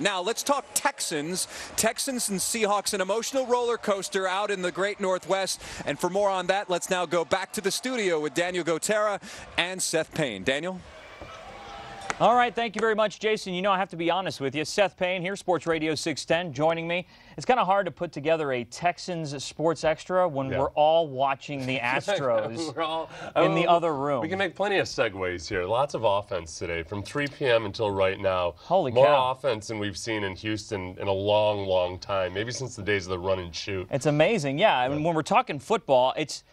Now let's talk Texans. Texans and Seahawks, an emotional roller coaster out in the great Northwest. And for more on that, let's now go back to the studio with Daniel Gotera and Seth Payne. Daniel? All right, thank you very much, Jason. You know, I have to be honest with you. Seth Payne here, Sports Radio 610, joining me. It's kind of hard to put together a Texans Sports Extra when we're all watching the Astros in the other room. We can make plenty of segues here. Lots of offense today from 3 p.m. until right now. Holy cow. More offense than we've seen in Houston in a long, long time, maybe since the days of the run and shoot. It's amazing, yeah. I mean, when we're talking football, it's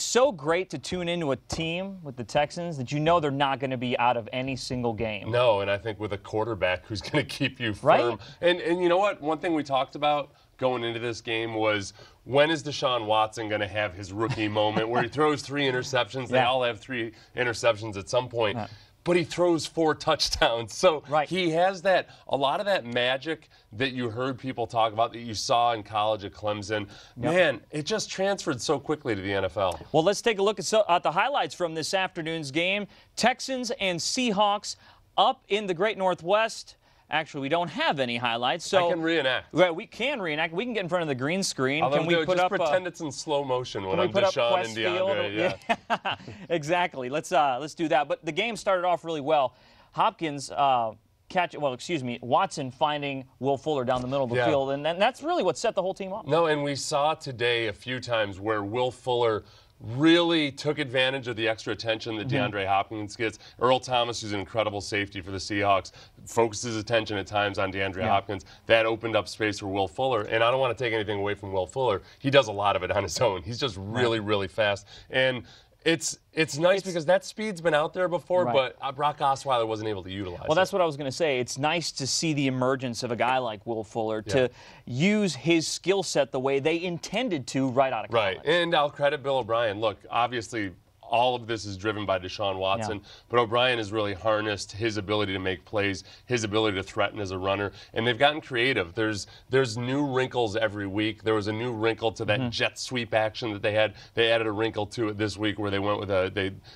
so great to tune into a team with the Texans that you know they're not going to be out of any single game. No, and I think with a quarterback who's going to keep you firm. Right? And you know what? One thing we talked about going into this game was, when is Deshaun Watson going to have his rookie moment where he throws 3 interceptions? They all have 3 interceptions at some point. But he throws 4 touchdowns. So he has a lot of that magic that you heard people talk about, that you saw in college at Clemson. Man, it just transferred so quickly to the NFL. Well, let's take a look at the highlights from this afternoon's game. Texans and Seahawks up in the great Northwest. Actually, we don't have any highlights, so I can reenact. Well, we can reenact. We can get in front of the green screen. Can we put just up pretend it's in slow motion when I'm Deshaun and DeAndre? Yeah. Exactly. Let's do that. But the game started off really well. Hopkins Watson finding Will Fuller down the middle of the field, and that's really what set the whole team up. No, and we saw today a few times where Will Fuller really took advantage of the extra attention that DeAndre Hopkins gets. Earl Thomas, who's an incredible safety for the Seahawks, focuses attention at times on DeAndre Hopkins. That opened up space for Will Fuller. And I don't want to take anything away from Will Fuller. He does a lot of it on his own. He's just really, really fast. And it's nice because that speed's been out there before, but Brock Osweiler wasn't able to utilize it. Well, that's what I was going to say. It's nice to see the emergence of a guy like Will Fuller to use his skill set the way they intended to right out of college. Right, and I'll credit Bill O'Brien. Look, obviously, all of this is driven by Deshaun Watson, but O'Brien has really harnessed his ability to make plays, his ability to threaten as a runner, and they've gotten creative. There's new wrinkles every week. There was a new wrinkle to that jet sweep action that they had. They added a wrinkle to it this week where they went with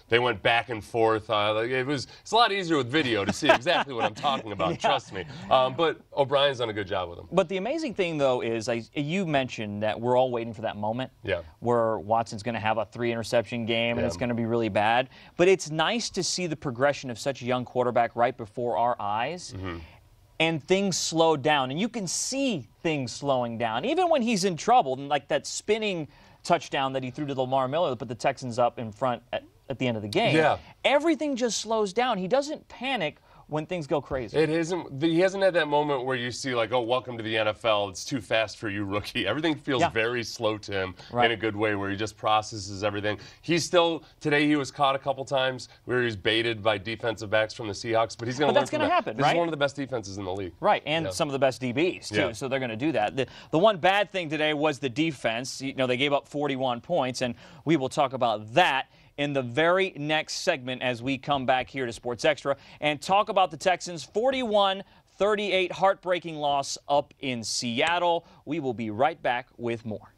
they went back and forth. It's a lot easier with video to see exactly what I'm talking about. Trust me. But O'Brien's done a good job with him. But the amazing thing, though, is you mentioned that we're all waiting for that moment where Watson's going to have a 3-interception game and it's going to be really bad. But it's nice to see the progression of such a young quarterback right before our eyes. And things slow down. And you can see things slowing down. Even when he's in trouble, like that spinning touchdown that he threw to Lamar Miller that put the Texans up in front at the end of the game. Everything just slows down. He doesn't panic when things go crazy. He hasn't had that moment where you see, like, oh, welcome to the NFL, it's too fast for you, rookie. Everything feels very slow to him in a good way, where he just processes everything. Today he was caught a couple times where he was baited by defensive backs from the Seahawks, but he's going to learn from that. That's going to happen, This is one of the best defenses in the league. Right, and some of the best DBs, too, so they're going to do that. The one bad thing today was the defense. You know, they gave up 41 points, and we will talk about that in the very next segment as we come back here to Sports Extra and talk about the Texans' 41-38 heartbreaking loss up in Seattle. We will be right back with more.